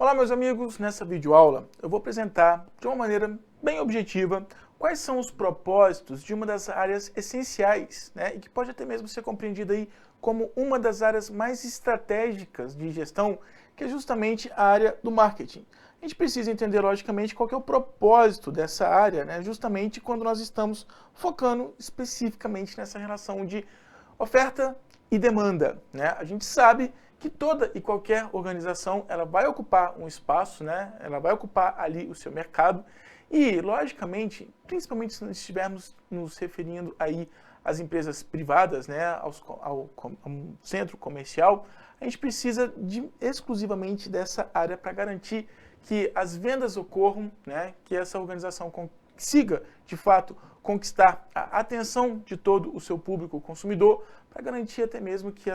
Olá meus amigos, nessa videoaula eu vou apresentar de uma maneira bem objetiva quais são os propósitos de uma das áreas essenciais, e que pode até mesmo ser compreendida aí como uma das áreas mais estratégicas de gestão, que é justamente a área do marketing. A gente precisa entender logicamente qual que é o propósito dessa área, justamente quando nós estamos focando especificamente nessa relação de oferta e demanda. A gente sabe que toda e qualquer organização ela vai ocupar um espaço, ela vai ocupar ali o seu mercado e, logicamente, principalmente se nós estivermos nos referindo aí às empresas privadas, ao centro comercial, a gente precisa exclusivamente dessa área para garantir que as vendas ocorram, que essa organização consiga, de fato, conquistar a atenção de todo o seu público consumidor, para garantir até mesmo que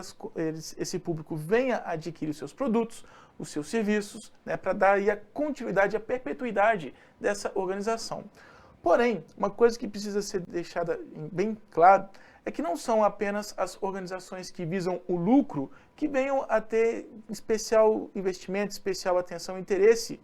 esse público venha adquirir os seus produtos, os seus serviços, para dar aí a continuidade, a perpetuidade dessa organização. Porém, uma coisa que precisa ser deixada bem claro é que não são apenas as organizações que visam o lucro que venham a ter especial investimento, especial atenção e interesse,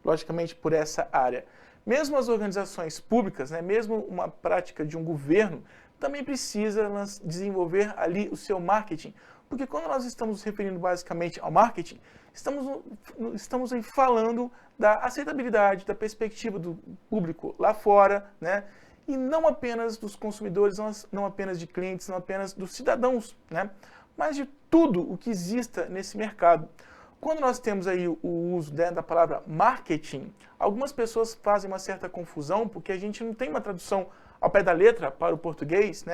logicamente, por essa área. Mesmo as organizações públicas, mesmo uma prática de um governo, também precisa desenvolver ali o seu marketing, porque quando nós estamos nos referindo basicamente ao marketing, estamos aí falando da aceitabilidade, da perspectiva do público lá fora, e não apenas dos consumidores, não apenas de clientes, não apenas dos cidadãos, mas de tudo o que exista nesse mercado. Quando nós temos aí o uso da palavra marketing, algumas pessoas fazem uma certa confusão, porque a gente não tem uma tradução ao pé da letra para o português,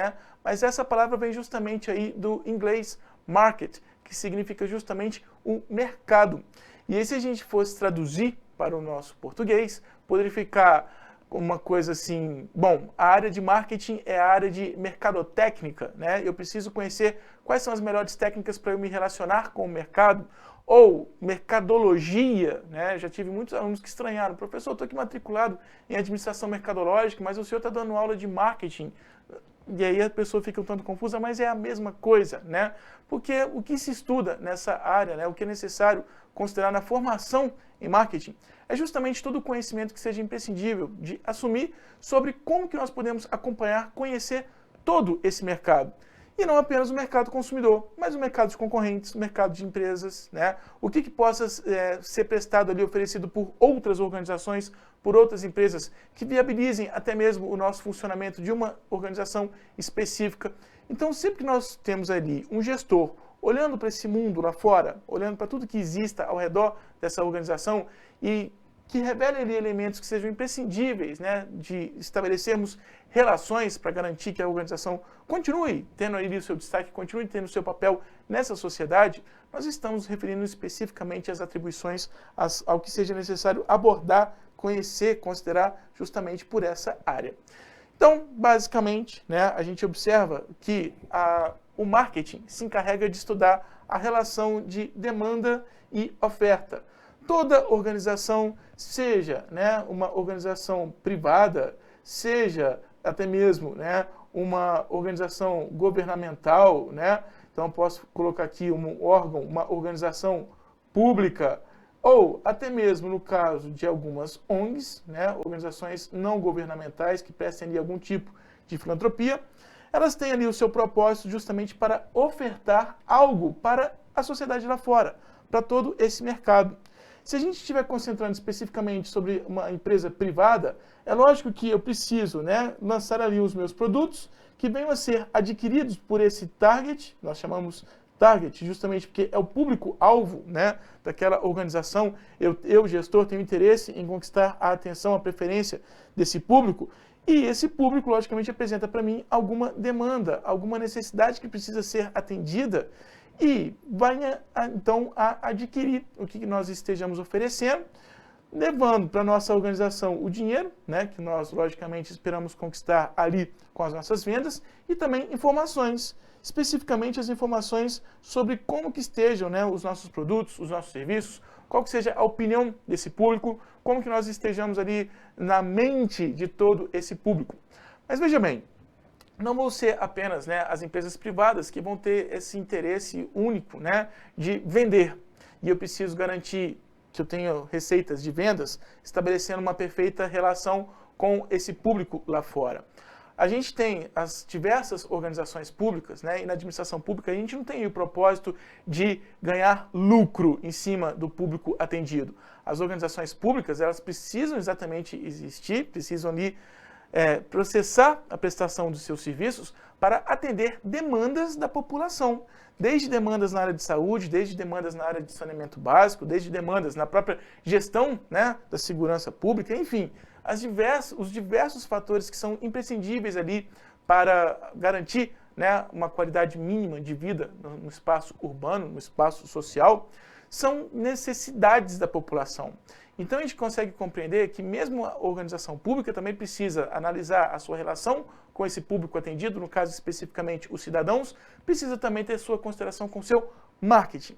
mas essa palavra vem justamente aí do inglês market, que significa justamente o mercado. E aí se a gente fosse traduzir para o nosso português, poderia ficar uma coisa assim, bom, a área de marketing é a área de mercadotécnica, eu preciso conhecer quais são as melhores técnicas para eu me relacionar com o mercado, ou mercadologia, já tive muitos alunos que estranharam, professor, eu estou aqui matriculado em administração mercadológica, mas o senhor está dando aula de marketing. E aí a pessoa fica um tanto confusa, mas é a mesma coisa, porque o que se estuda nessa área, o que é necessário considerar na formação em marketing, é justamente todo o conhecimento que seja imprescindível de assumir sobre como que nós podemos acompanhar, conhecer todo esse mercado. E não apenas o mercado consumidor, mas o mercado de concorrentes, o mercado de empresas, o que possa ser prestado ali, oferecido por outras organizações, por outras empresas, que viabilizem até mesmo o nosso funcionamento de uma organização específica. Então, sempre que nós temos ali um gestor olhando para esse mundo lá fora, olhando para tudo que exista ao redor dessa organização e que revele ali elementos que sejam imprescindíveis, de estabelecermos relações para garantir que a organização continue tendo ali o seu destaque, continue tendo o seu papel nessa sociedade, nós estamos referindo especificamente às atribuições, ao que seja necessário abordar, conhecer, considerar justamente por essa área. Então, basicamente, a gente observa que o marketing se encarrega de estudar a relação de demanda e oferta. Toda organização, seja uma organização privada, seja até mesmo uma organização governamental, então eu posso colocar aqui um órgão, uma organização pública, ou até mesmo no caso de algumas ONGs, organizações não governamentais que prestem ali algum tipo de filantropia, elas têm ali o seu propósito justamente para ofertar algo para a sociedade lá fora, para todo esse mercado. Se a gente estiver concentrando especificamente sobre uma empresa privada, é lógico que eu preciso lançar ali os meus produtos que venham a ser adquiridos por esse target, nós chamamos target justamente porque é o público-alvo daquela organização. Eu, gestor, tenho interesse em conquistar a atenção, a preferência desse público, e esse público, logicamente, apresenta para mim alguma demanda, alguma necessidade que precisa ser atendida, e venha, então, a adquirir o que nós estejamos oferecendo, levando para a nossa organização o dinheiro, que nós, logicamente, esperamos conquistar ali com as nossas vendas, e também informações, especificamente as informações sobre como que estejam os nossos produtos, os nossos serviços, qual que seja a opinião desse público, como que nós estejamos ali na mente de todo esse público. Mas veja bem, não vão ser apenas as empresas privadas que vão ter esse interesse único de vender. E eu preciso garantir que eu tenho receitas de vendas, estabelecendo uma perfeita relação com esse público lá fora. A gente tem as diversas organizações públicas, né, e na administração pública a gente não tem o propósito de ganhar lucro em cima do público atendido. As organizações públicas, elas precisam exatamente existir, precisam ali processar a prestação dos seus serviços para atender demandas da população, desde demandas na área de saúde, desde demandas na área de saneamento básico, desde demandas na própria gestão, né, da segurança pública, enfim, os diversos fatores que são imprescindíveis ali para garantir, né, uma qualidade mínima de vida no espaço urbano, no espaço social, são necessidades da população. Então a gente consegue compreender que mesmo a organização pública também precisa analisar a sua relação com esse público atendido, no caso especificamente os cidadãos, precisa também ter sua consideração com o seu marketing.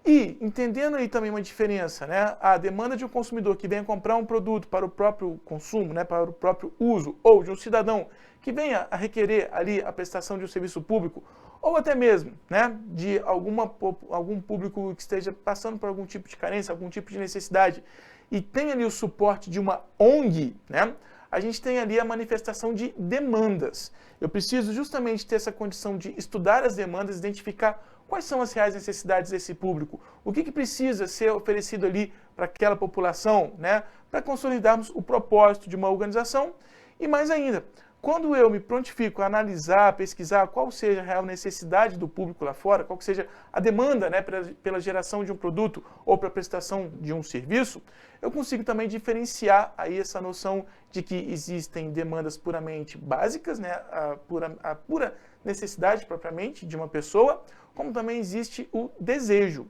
E entendendo aí também uma diferença, né, a demanda de um consumidor que venha comprar um produto para o próprio consumo, né, para o próprio uso, ou de um cidadão que venha a requerer ali a prestação de um serviço público, ou até mesmo, né, de algum público que esteja passando por algum tipo de carência, algum tipo de necessidade, e tem ali o suporte de uma ONG, né, a gente tem ali a manifestação de demandas. Eu preciso justamente ter essa condição de estudar as demandas, identificar quais são as reais necessidades desse público, o que precisa ser oferecido ali para aquela população, né, para consolidarmos o propósito de uma organização. E mais ainda, quando eu me prontifico a analisar, pesquisar qual seja a real necessidade do público lá fora, qual seja a demanda, né, pela geração de um produto ou para a prestação de um serviço, eu consigo também diferenciar aí essa noção de que existem demandas puramente básicas, né, a pura necessidade propriamente de uma pessoa, como também existe o desejo.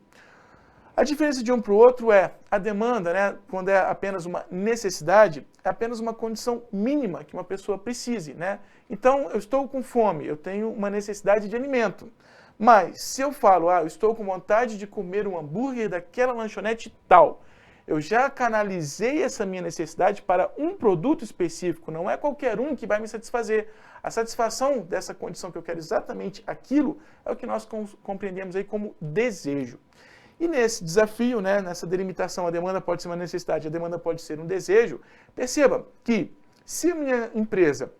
A diferença de um para o outro é a demanda, né, quando é apenas uma necessidade, é apenas uma condição mínima que uma pessoa precise, né? Então, eu estou com fome, eu tenho uma necessidade de alimento. Mas, se eu falo, eu estou com vontade de comer um hambúrguer daquela lanchonete tal, eu já canalizei essa minha necessidade para um produto específico, não é qualquer um que vai me satisfazer. A satisfação dessa condição que eu quero exatamente aquilo é o que nós compreendemos aí como desejo. E nesse desafio, né, nessa delimitação, a demanda pode ser uma necessidade, a demanda pode ser um desejo. Perceba que se a minha empresa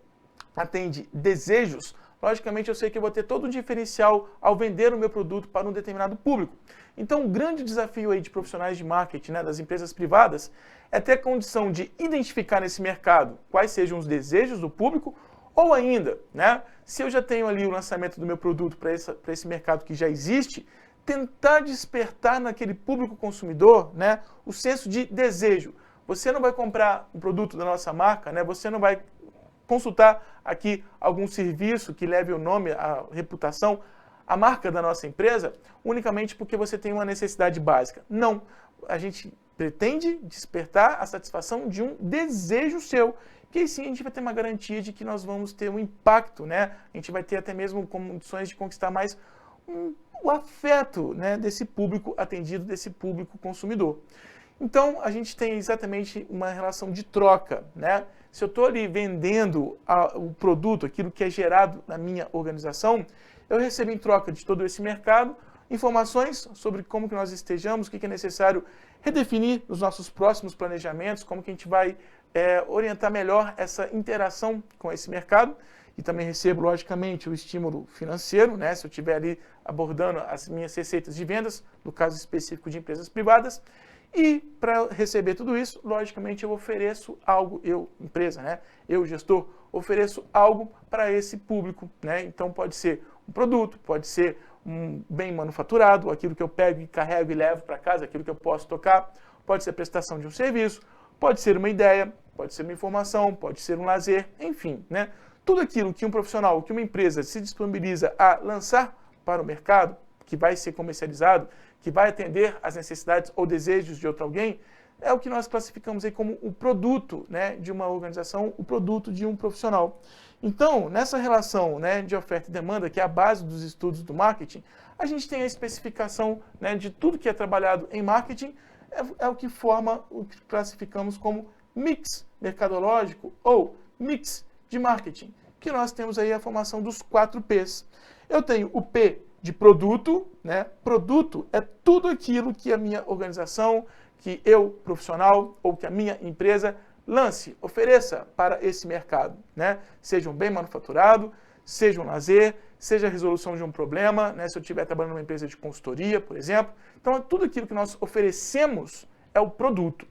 atende desejos, logicamente eu sei que eu vou ter todo um diferencial ao vender o meu produto para um determinado público. Então, o grande desafio aí de profissionais de marketing, né, das empresas privadas, é ter a condição de identificar nesse mercado quais sejam os desejos do público, ou ainda, né, se eu já tenho ali o lançamento do meu produto para esse mercado que já existe, tentar despertar naquele público consumidor, né, o senso de desejo. Você não vai comprar um produto da nossa marca, né, você não vai consultar aqui algum serviço que leve o nome, a reputação, a marca da nossa empresa, unicamente porque você tem uma necessidade básica. Não, a gente pretende despertar a satisfação de um desejo seu, que aí sim a gente vai ter uma garantia de que nós vamos ter um impacto, né? A gente vai ter até mesmo condições de conquistar mais o afeto, né, desse público atendido, desse público consumidor. Então, a gente tem exatamente uma relação de troca, né? Se eu estou ali vendendo o produto, aquilo que é gerado na minha organização, eu recebo em troca de todo esse mercado informações sobre como que nós estejamos, o que é necessário redefinir nos nossos próximos planejamentos, como que a gente vai orientar melhor essa interação com esse mercado. E também recebo, logicamente, o estímulo financeiro, né? Se eu estiver ali abordando as minhas receitas de vendas, no caso específico de empresas privadas. E para receber tudo isso, logicamente, eu ofereço algo, empresa, né? Eu, gestor, ofereço algo para esse público, né? Então pode ser um produto, pode ser um bem manufaturado, aquilo que eu pego e carrego e levo para casa, aquilo que eu posso tocar, pode ser a prestação de um serviço, pode ser uma ideia, pode ser uma informação, pode ser um lazer, enfim, né? Tudo aquilo que um profissional, que uma empresa se disponibiliza a lançar para o mercado, que vai ser comercializado, que vai atender às necessidades ou desejos de outro alguém, é o que nós classificamos aí como o produto, né, de uma organização, o produto de um profissional. Então, nessa relação, né, de oferta e demanda, que é a base dos estudos do marketing, a gente tem a especificação, né, de tudo que é trabalhado em marketing, é o que forma o que classificamos como mix mercadológico ou mix de marketing, que nós temos aí a formação dos 4 P's. Eu tenho o P de produto, né? Produto é tudo aquilo que a minha organização, que eu, profissional, ou que a minha empresa lance, ofereça para esse mercado, né? Seja um bem manufaturado, seja um lazer, seja a resolução de um problema, né? Se eu estiver trabalhando numa empresa de consultoria, por exemplo. Então, tudo aquilo que nós oferecemos é o produto.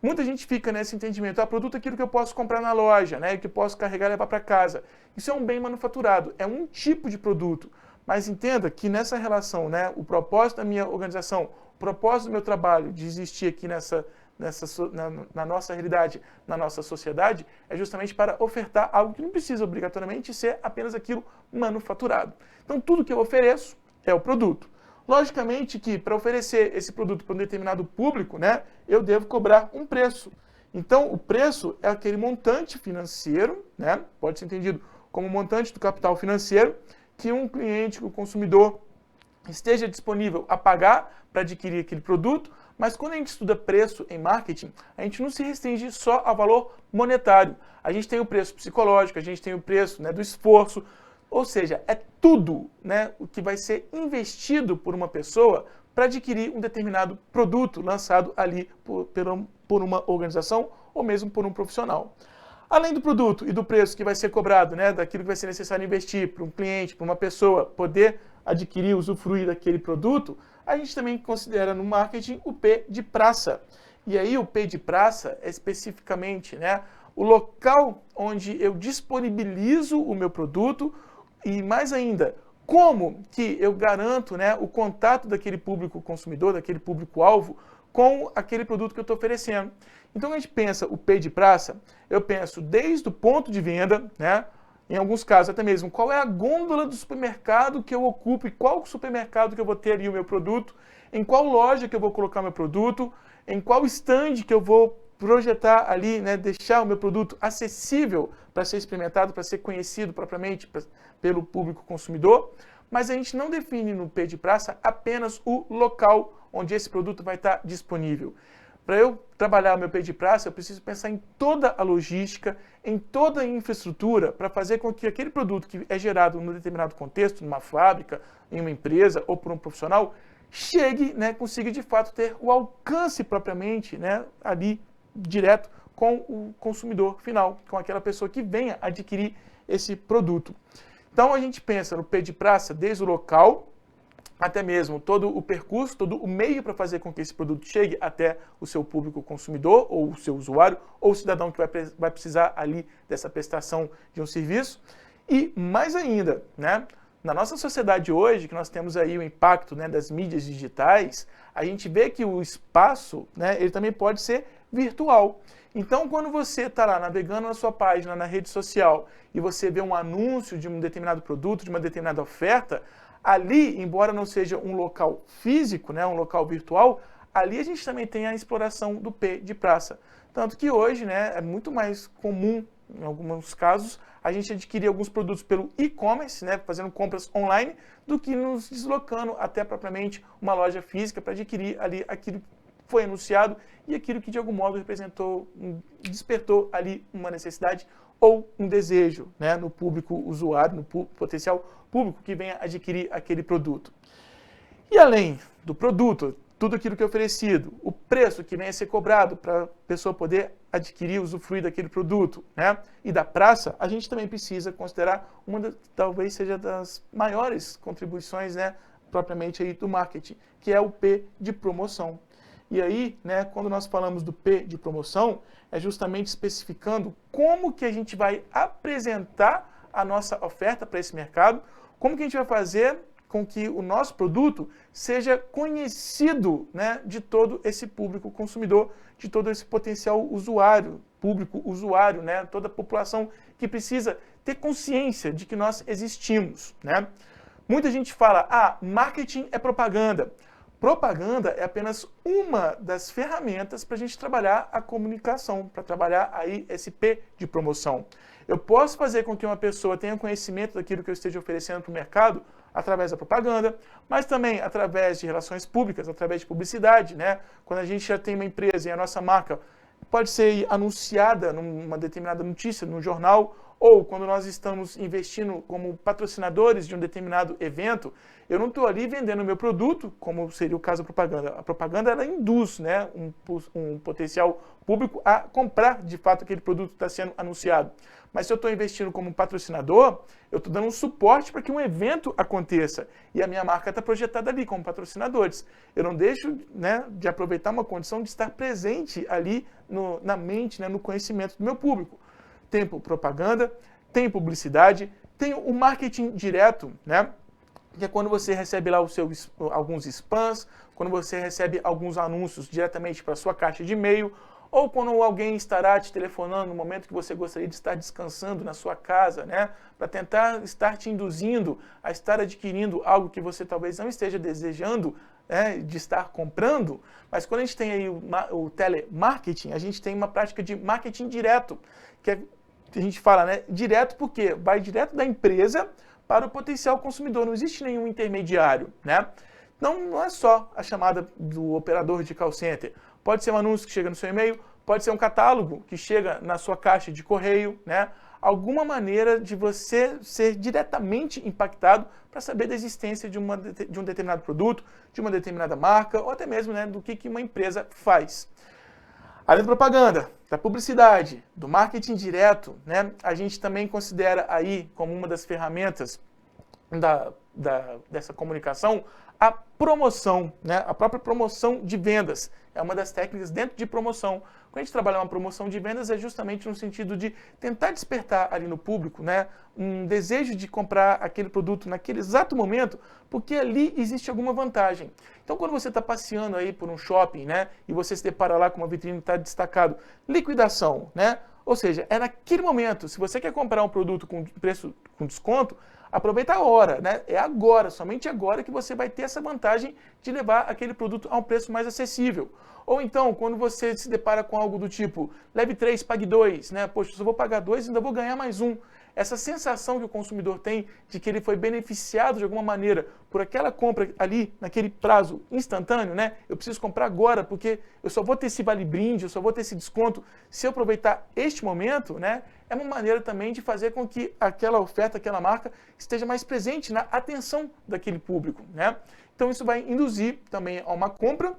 Muita gente fica nesse entendimento, produto é aquilo que eu posso comprar na loja, né? Que eu posso carregar e levar para casa. Isso é um bem manufaturado, é um tipo de produto. Mas entenda que nessa relação, né, o propósito da minha organização, o propósito do meu trabalho de existir aqui na nossa realidade, na nossa sociedade, é justamente para ofertar algo que não precisa obrigatoriamente ser apenas aquilo manufaturado. Então, tudo que eu ofereço é o produto. Logicamente que para oferecer esse produto para um determinado público, né, eu devo cobrar um preço. Então, o preço é aquele montante financeiro, né, pode ser entendido como montante do capital financeiro, que um cliente, que o consumidor esteja disponível a pagar para adquirir aquele produto, mas quando a gente estuda preço em marketing, a gente não se restringe só ao valor monetário. A gente tem o preço psicológico, a gente tem o preço, né, do esforço, ou seja, é tudo, né, o que vai ser investido por uma pessoa para adquirir um determinado produto lançado ali por uma organização ou mesmo por um profissional. Além do produto e do preço que vai ser cobrado, né, daquilo que vai ser necessário investir para um cliente, para uma pessoa poder adquirir, usufruir daquele produto, a gente também considera no marketing o P de praça. E aí o P de praça é especificamente, né, o local onde eu disponibilizo o meu produto e mais ainda, como que eu garanto, né, o contato daquele público consumidor, daquele público-alvo, com aquele produto que eu estou oferecendo. Então, quando a gente pensa o P de praça, eu penso desde o ponto de venda, né, em alguns casos até mesmo, qual é a gôndola do supermercado que eu ocupo e qual supermercado que eu vou ter ali o meu produto, em qual loja que eu vou colocar o meu produto, em qual stand que eu vou projetar ali, né, deixar o meu produto acessível para ser experimentado, para ser conhecido propriamente pelo público consumidor, mas a gente não define no P de praça apenas o local onde esse produto vai estar disponível. Para eu trabalhar o meu P de praça, eu preciso pensar em toda a logística, em toda a infraestrutura para fazer com que aquele produto que é gerado num determinado contexto, numa fábrica, em uma empresa ou por um profissional, chegue, né, consiga de fato ter o alcance propriamente, né, ali direto com o consumidor final, com aquela pessoa que venha adquirir esse produto. Então a gente pensa no P de praça desde o local, até mesmo todo o percurso, todo o meio para fazer com que esse produto chegue até o seu público consumidor, ou o seu usuário, ou o cidadão que vai precisar ali dessa prestação de um serviço. E mais ainda, né, na nossa sociedade hoje, que nós temos aí o impacto, né, das mídias digitais, a gente vê que o espaço, né, ele também pode ser virtual. Então, quando você está lá navegando na sua página, na rede social, e você vê um anúncio de um determinado produto, de uma determinada oferta, ali, embora não seja um local físico, né, um local virtual, ali a gente também tem a exploração do P de praça. Tanto que hoje, né, é muito mais comum, em alguns casos, a gente adquirir alguns produtos pelo e-commerce, né, fazendo compras online, do que nos deslocando até propriamente uma loja física para adquirir ali aquilo que foi anunciado e aquilo que de algum modo despertou ali uma necessidade ou um desejo, né, no público usuário, no potencial público que venha adquirir aquele produto. E além do produto, tudo aquilo que é oferecido, o preço que venha a ser cobrado para a pessoa poder adquirir, usufruir daquele produto, né, e da praça, a gente também precisa considerar talvez seja das maiores contribuições, né, propriamente aí do marketing, que é o P de promoção. E aí, né, quando nós falamos do P de promoção, é justamente especificando como que a gente vai apresentar a nossa oferta para esse mercado, como que a gente vai fazer com que o nosso produto seja conhecido, né, de todo esse público consumidor, de todo esse potencial usuário, público usuário, né, toda a população que precisa ter consciência de que nós existimos, né? Muita gente fala, marketing é propaganda. Propaganda é apenas uma das ferramentas para a gente trabalhar a comunicação, para trabalhar aí esse P de promoção. Eu posso fazer com que uma pessoa tenha conhecimento daquilo que eu esteja oferecendo para o mercado através da propaganda, mas também através de relações públicas, através de publicidade, né? Quando a gente já tem uma empresa e a nossa marca pode ser anunciada numa determinada notícia, num jornal, ou quando nós estamos investindo como patrocinadores de um determinado evento, eu não estou ali vendendo o meu produto, como seria o caso da propaganda. A propaganda, ela induz, né, um potencial público a comprar, de fato, aquele produto que está sendo anunciado. Mas se eu estou investindo como patrocinador, eu estou dando um suporte para que um evento aconteça. E a minha marca está projetada ali como patrocinadores. Eu não deixo, né, de aproveitar uma condição de estar presente ali na mente, né, no conhecimento do meu público. Tem propaganda, tem publicidade, tem o marketing direto, né? Que é quando você recebe lá alguns spams, quando você recebe alguns anúncios diretamente para a sua caixa de e-mail, ou quando alguém estará te telefonando no momento que você gostaria de estar descansando na sua casa, né? Para tentar estar te induzindo a estar adquirindo algo que você talvez não esteja desejando, né, de estar comprando. Mas quando a gente tem aí o telemarketing, a gente tem uma prática de marketing direto, que a gente fala, né, direto porque vai direto da empresa para o potencial consumidor, não existe nenhum intermediário, né? Então, não é só a chamada do operador de call center. Pode ser um anúncio que chega no seu e-mail, pode ser um catálogo que chega na sua caixa de correio, né? Alguma maneira de você ser diretamente impactado para saber da existência de um determinado produto, de uma determinada marca, ou até mesmo, né, do que uma empresa faz. Além da propaganda, da publicidade, do marketing direto, né, a gente também considera aí como uma das ferramentas dessa comunicação a promoção, né, a própria promoção de vendas. É uma das técnicas dentro de promoção. Quando a gente trabalha uma promoção de vendas é justamente no sentido de tentar despertar ali no público, né, um desejo de comprar aquele produto naquele exato momento, porque ali existe alguma vantagem. Então, quando você está passeando aí por um shopping, né, e você se depara lá com uma vitrine que está destacado, liquidação, né, ou seja, é naquele momento. Se você quer comprar um produto com preço com desconto, aproveita a hora, né? É agora, somente agora que você vai ter essa vantagem de levar aquele produto a um preço mais acessível. Ou então, quando você se depara com algo do tipo, leve 3, pague 2, né? Poxa, eu só vou pagar 2 e ainda vou ganhar mais um. Essa sensação que o consumidor tem de que ele foi beneficiado de alguma maneira por aquela compra ali, naquele prazo instantâneo, né? Eu preciso comprar agora porque eu só vou ter esse vale-brinde, eu só vou ter esse desconto se eu aproveitar este momento, né? É uma maneira também de fazer com que aquela oferta, aquela marca esteja mais presente na atenção daquele público, né? Então isso vai induzir também a uma compra.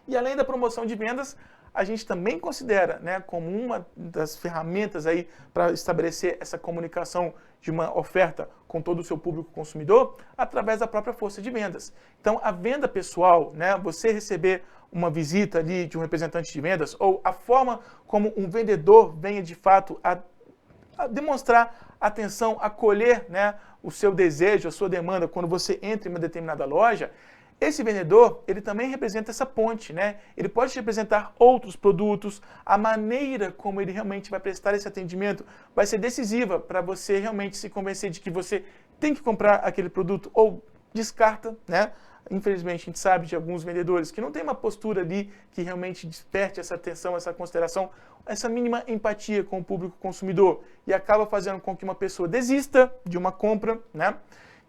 E além da promoção de vendas, a gente também considera, né, como uma das ferramentas aí para estabelecer essa comunicação de uma oferta com todo o seu público consumidor, através da própria força de vendas. Então, a venda pessoal, né, você receber uma visita ali de um representante de vendas, ou a forma como um vendedor venha de fato a demonstrar atenção, acolher, né, o seu desejo, a sua demanda quando você entra em uma determinada loja. Esse vendedor, ele também representa essa ponte, né? Ele pode te representar outros produtos, a maneira como ele realmente vai prestar esse atendimento vai ser decisiva para você realmente se convencer de que você tem que comprar aquele produto ou descarta, né? Infelizmente, a gente sabe de alguns vendedores que não tem uma postura ali que realmente desperte essa atenção, essa consideração, essa mínima empatia com o público consumidor e acaba fazendo com que uma pessoa desista de uma compra, né?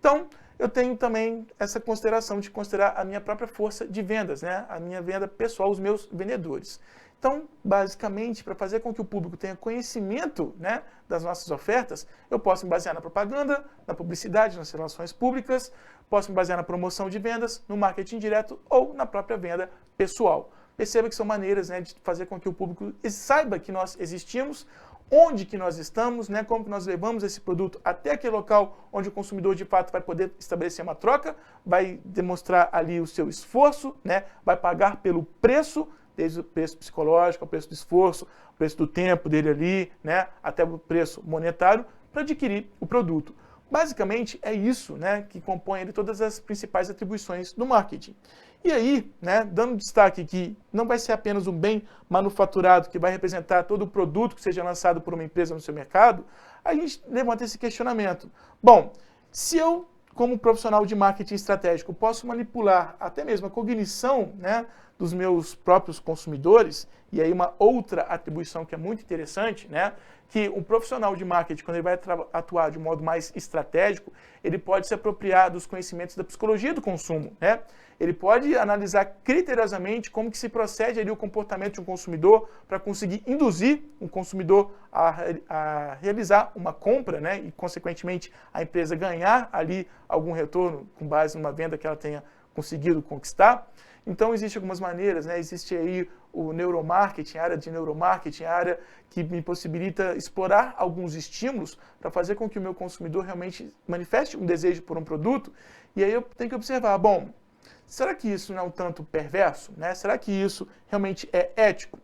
Então, eu tenho também essa consideração de considerar a minha própria força de vendas, né? A minha venda pessoal, os meus vendedores. Então, basicamente, para fazer com que o público tenha conhecimento, né, das nossas ofertas, eu posso me basear na propaganda, na publicidade, nas relações públicas, posso me basear na promoção de vendas, no marketing direto ou na própria venda pessoal. Perceba que são maneiras, né, de fazer com que o público saiba que nós existimos, onde que nós estamos, né, como que nós levamos esse produto até aquele local onde o consumidor de fato vai poder estabelecer uma troca, vai demonstrar ali o seu esforço, né, vai pagar pelo preço, desde o preço psicológico, o preço do esforço, o preço do tempo dele ali, né, até o preço monetário, para adquirir o produto. Basicamente é isso, né, que compõe ali todas as principais atribuições do marketing. E aí, né, dando destaque que não vai ser apenas um bem manufaturado que vai representar todo o produto que seja lançado por uma empresa no seu mercado, a gente levanta esse questionamento. Bom, se eu, como profissional de marketing estratégico, posso manipular até mesmo a cognição, né, dos meus próprios consumidores, e aí uma outra atribuição que é muito interessante, né? Que um profissional de marketing, quando ele vai atuar de um modo mais estratégico, ele pode se apropriar dos conhecimentos da psicologia do consumo, né? Ele pode analisar criteriosamente como que se procede ali o comportamento de um consumidor para conseguir induzir um consumidor a realizar uma compra, né? E, consequentemente, a empresa ganhar ali algum retorno com base numa venda que ela tenha conseguido conquistar. Então, existem algumas maneiras, né? Existe aí o neuromarketing, a área de neuromarketing, a área que me possibilita explorar alguns estímulos para fazer com que o meu consumidor realmente manifeste um desejo por um produto. E aí eu tenho que observar, bom, será que isso não é um tanto perverso, né? Será que isso realmente é ético?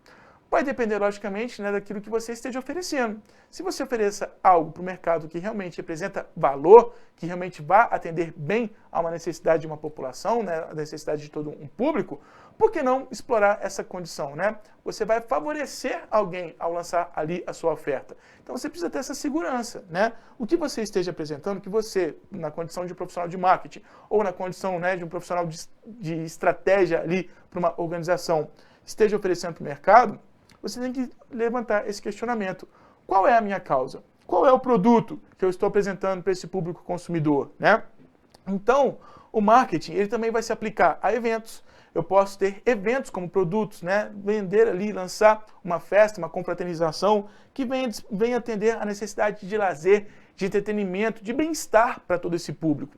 Vai depender, logicamente, né, daquilo que você esteja oferecendo. Se você ofereça algo para o mercado que realmente representa valor, que realmente vá atender bem a uma necessidade de uma população, né, a necessidade de todo um público, por que não explorar essa condição, né? Você vai favorecer alguém ao lançar ali a sua oferta. Então você precisa ter essa segurança, né? O que você esteja apresentando, que você, na condição de um profissional de marketing, ou na condição, né, de um profissional de estratégia ali para uma organização, esteja oferecendo para o mercado, você tem que levantar esse questionamento. Qual é a minha causa? Qual é o produto que eu estou apresentando para esse público consumidor, né? Então, o marketing, ele também vai se aplicar a eventos. Eu posso ter eventos como produtos, né? Vender ali, lançar uma festa, uma confraternização que venha atender a necessidade de lazer, de entretenimento, de bem-estar para todo esse público.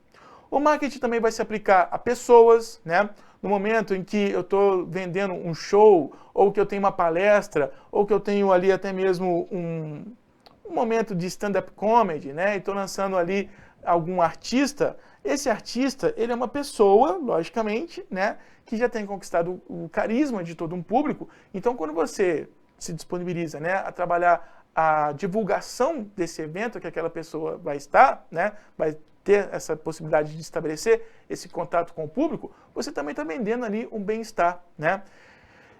O marketing também vai se aplicar a pessoas, né? No momento em que eu estou vendendo um show, ou que eu tenho uma palestra, ou que eu tenho ali até mesmo um momento de stand-up comedy, né? E estou lançando ali algum artista, esse artista, ele é uma pessoa, logicamente, né? Que já tem conquistado o carisma de todo um público. Então, quando você se disponibiliza, né, a trabalhar a divulgação desse evento que aquela pessoa vai estar, né? Vai ter essa possibilidade de estabelecer esse contato com o público, você também está vendendo ali um bem-estar, né?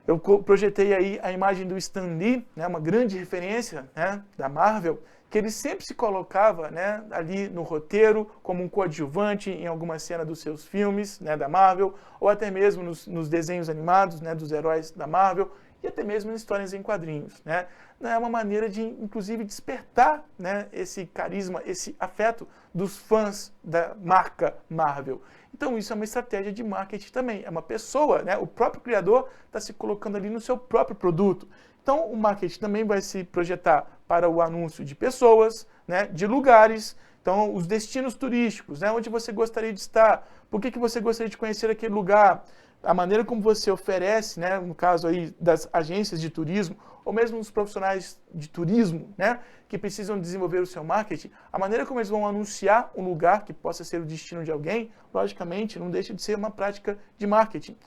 Eu projetei aí a imagem do Stan Lee, né, uma grande referência, né, da Marvel, que ele sempre se colocava, né, ali no roteiro como um coadjuvante em alguma cena dos seus filmes, né, da Marvel, ou até mesmo nos desenhos animados, né, dos heróis da Marvel, e até mesmo em histórias em quadrinhos, né? É uma maneira de, inclusive, despertar, né, esse carisma, esse afeto dos fãs da marca Marvel. Então, isso é uma estratégia de marketing também. É uma pessoa, né, o próprio criador está se colocando ali no seu próprio produto. Então, o marketing também vai se projetar para o anúncio de pessoas, né, de lugares. Então, os destinos turísticos, né, onde você gostaria de estar, por que você gostaria de conhecer aquele lugar, a maneira como você oferece, né, no caso aí das agências de turismo, ou mesmo os profissionais de turismo, né, que precisam desenvolver o seu marketing, a maneira como eles vão anunciar um lugar que possa ser o destino de alguém, logicamente, não deixa de ser uma prática de marketing.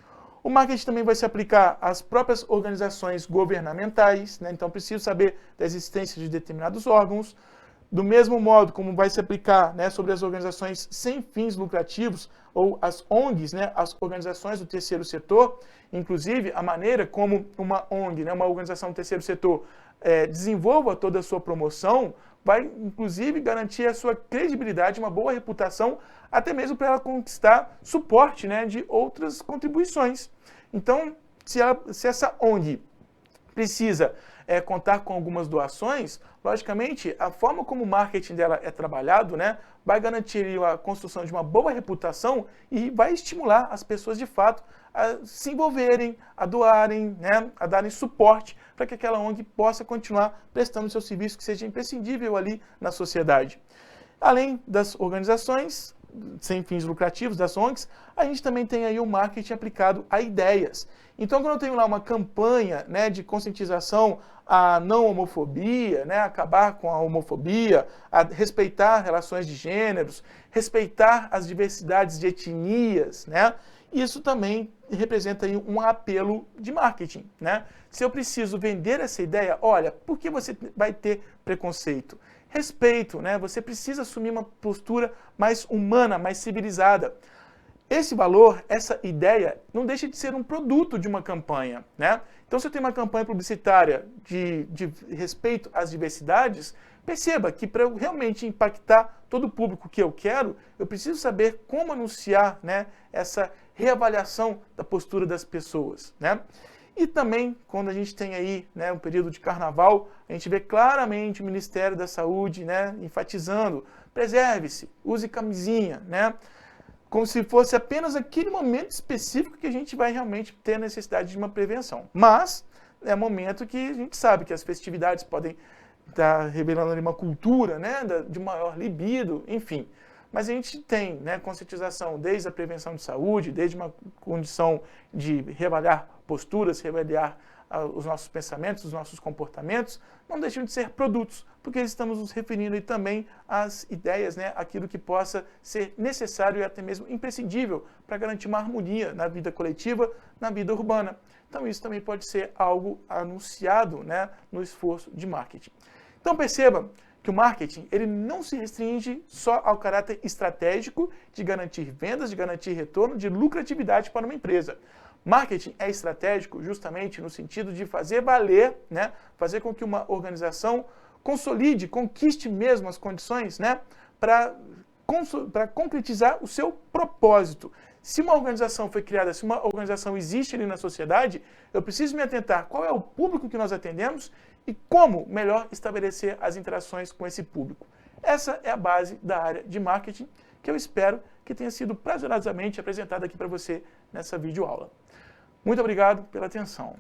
O marketing também vai se aplicar às próprias organizações governamentais, né, então preciso saber da existência de determinados órgãos, do mesmo modo como vai se aplicar, né, sobre as organizações sem fins lucrativos, ou as ONGs, né, as organizações do terceiro setor, inclusive a maneira como uma ONG, né, uma organização do terceiro setor, desenvolva toda a sua promoção, vai inclusive garantir a sua credibilidade, uma boa reputação, até mesmo para ela conquistar suporte, né, de outras contribuições. Então, se essa ONG precisa contar com algumas doações, logicamente, a forma como o marketing dela é trabalhado, né, vai garantir a construção de uma boa reputação e vai estimular as pessoas, de fato, a se envolverem, a doarem, né, a darem suporte para que aquela ONG possa continuar prestando seu serviço que seja imprescindível ali na sociedade. Além das organizações sem fins lucrativos, das ONGs, a gente também tem aí o marketing aplicado a ideias. Então, quando eu tenho lá uma campanha, né, de conscientização à não homofobia, né, acabar com a homofobia, a respeitar relações de gêneros, respeitar as diversidades de etnias, né, isso também representa aí um apelo de marketing, né? Se eu preciso vender essa ideia, olha, por que você vai ter preconceito? Respeito, né? Você precisa assumir uma postura mais humana, mais civilizada. Esse valor, essa ideia, não deixa de ser um produto de uma campanha, né? Então, se eu tenho uma campanha publicitária de respeito às diversidades, perceba que para eu realmente impactar todo o público que eu quero, eu preciso saber como anunciar, né, essa reavaliação da postura das pessoas, né? E também, quando a gente tem aí, né, um período de carnaval, a gente vê claramente o Ministério da Saúde, né, enfatizando: preserve-se, use camisinha, né? Como se fosse apenas aquele momento específico que a gente vai realmente ter a necessidade de uma prevenção. Mas é momento que a gente sabe que as festividades podem estar revelando ali uma cultura, né, de maior libido, enfim. Mas a gente tem, né, conscientização desde a prevenção de saúde, desde uma condição de reavaliar posturas, reavaliar os nossos pensamentos, os nossos comportamentos, não deixam de ser produtos, porque estamos nos referindo aí também às ideias, né, aquilo que possa ser necessário e até mesmo imprescindível para garantir uma harmonia na vida coletiva, na vida urbana. Então isso também pode ser algo anunciado, né, no esforço de marketing. Então perceba que o marketing ele não se restringe só ao caráter estratégico de garantir vendas, de garantir retorno, de lucratividade para uma empresa. Marketing é estratégico justamente no sentido de fazer valer, né, fazer com que uma organização consolide, conquiste mesmo as condições, né, para concretizar o seu propósito. Se uma organização foi criada, se uma organização existe ali na sociedade, eu preciso me atentar qual é o público que nós atendemos e como melhor estabelecer as interações com esse público. Essa é a base da área de marketing que eu espero que tenha sido prazerosamente apresentada aqui para você nessa videoaula. Muito obrigado pela atenção.